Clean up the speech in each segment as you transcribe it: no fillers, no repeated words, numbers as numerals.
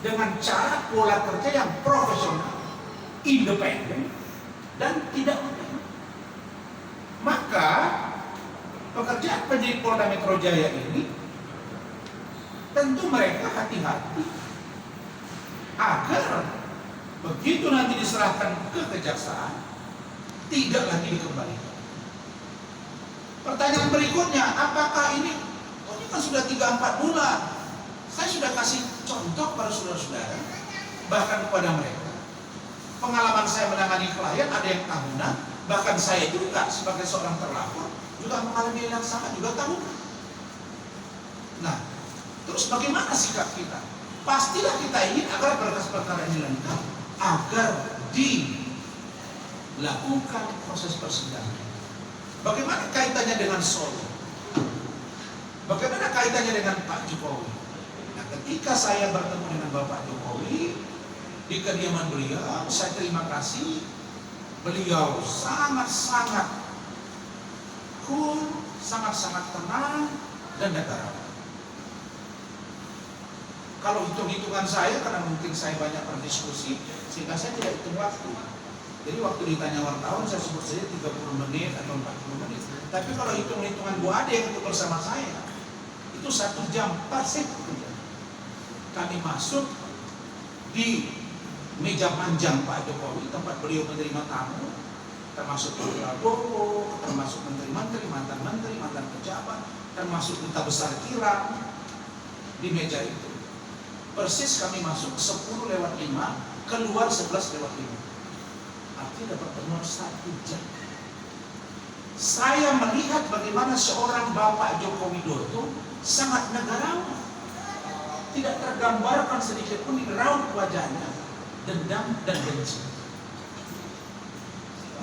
dengan cara pola kerja yang profesional, independen, dan tidak open. Maka pekerjaan penyidik Polda Metro Jaya ini tentu mereka hati-hati agar begitu nanti diserahkan ke kejaksaan tidak lagi dikembalikan. Pertanyaan berikutnya, apakah ini kan sudah 3-4 bulan saya sudah kasih contoh pada saudara-saudara, bahkan kepada mereka. Pengalaman saya menangani klien ada yang tahunan, bahkan saya juga sebagai seorang terlapor juga mengalami yang sama, juga tahunan. Nah, terus bagaimana sikap kita? Pastilah kita ingin agar berkas perkara ini lengkap, agar dilakukan proses persidangan. Bagaimana kaitannya dengan Solo? Bagaimana kaitannya dengan Pak Jokowi? Nah, ketika saya bertemu dengan Bapak Jokowi di kediaman beliau, saya terima kasih. Beliau sangat-sangat cool, sangat-sangat tenang dan negarawan. Kalau hitung-hitungan saya, karena mungkin saya banyak berdiskusi, sehingga saya tidak hitung waktu. Jadi waktu ditanya wartawan, saya sebut saja 30 menit atau 40 menit. Tapi kalau hitung-hitungan Bu Ade yang itu bersama saya, itu 1 jam persis. Kami masuk di meja panjang Pak Jokowi, tempat beliau menerima tamu, termasuk Pak Prabowo, termasuk menteri-menteri, mantan menteri, mantan pejabat, termasuk duta besar Iran di meja itu. Persis kami masuk 10:05, keluar 11:05. Artinya dapat pertemuan 1 jam. Saya melihat bagaimana seorang Bapak Joko Widodo sangat negarawan. Tidak tergambarkan sedikit pun di raut wajahnya dendam dan benci.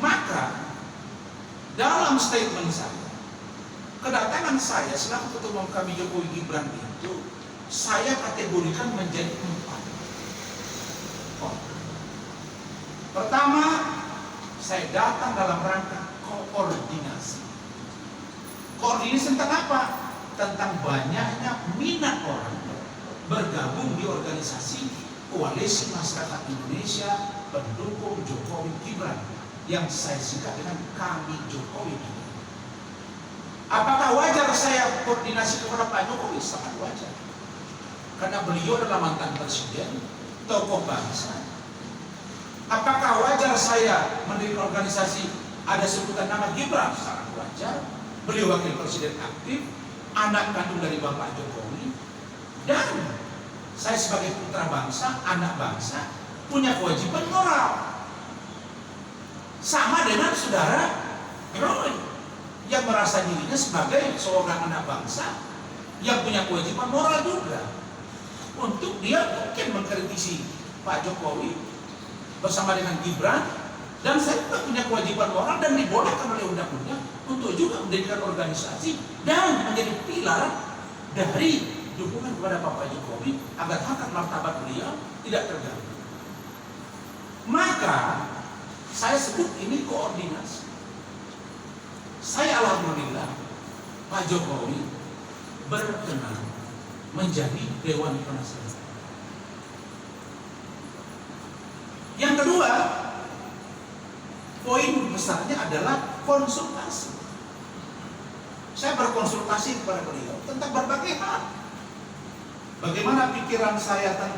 Maka dalam statement saya, kedatangan saya selaku ketua umum kami Jokowi Gibran itu saya kategorikan menjadi 4. Pertama, saya datang dalam rangka koordinasi. Koordinasi tentang apa? Tentang banyaknya minat orang bergabung di organisasi Koalisi Masyarakat Indonesia pendukung Jokowi Gibran yang saya singkat dengan Kami Jokowi Gibran. Apakah wajar saya koordinasi kepada Pak Jokowi? Sangat wajar. Karena beliau adalah mantan presiden, tokoh bangsa. Apakah wajar saya mendirikan organisasi ada sebutan nama Gibran? Sangat wajar. Beliau wakil presiden aktif, anak kandung dari Bapak Jokowi, dan saya sebagai putra bangsa, anak bangsa, punya kewajiban moral. Sama dengan saudara Roy yang merasa dirinya sebagai seorang anak bangsa yang punya kewajiban moral juga. Untuk dia mungkin mengkritisi Pak Jokowi bersama dengan Gibran, dan saya juga punya kewajiban moral dan dibolehkan oleh undang-undang untuk juga mendirikan organisasi dan menjadi pilar dari dukungan kepada Bapak Jokowi agar harkat martabat beliau tidak terganggu. Maka saya sebut ini koordinasi. Saya alhamdulillah Pak Jokowi berkenan menjadi Dewan Penasehat. Yang kedua, poin besarnya adalah konsultasi. Saya berkonsultasi kepada beliau tentang berbagai hal. Bagaimana pikiran saya tentang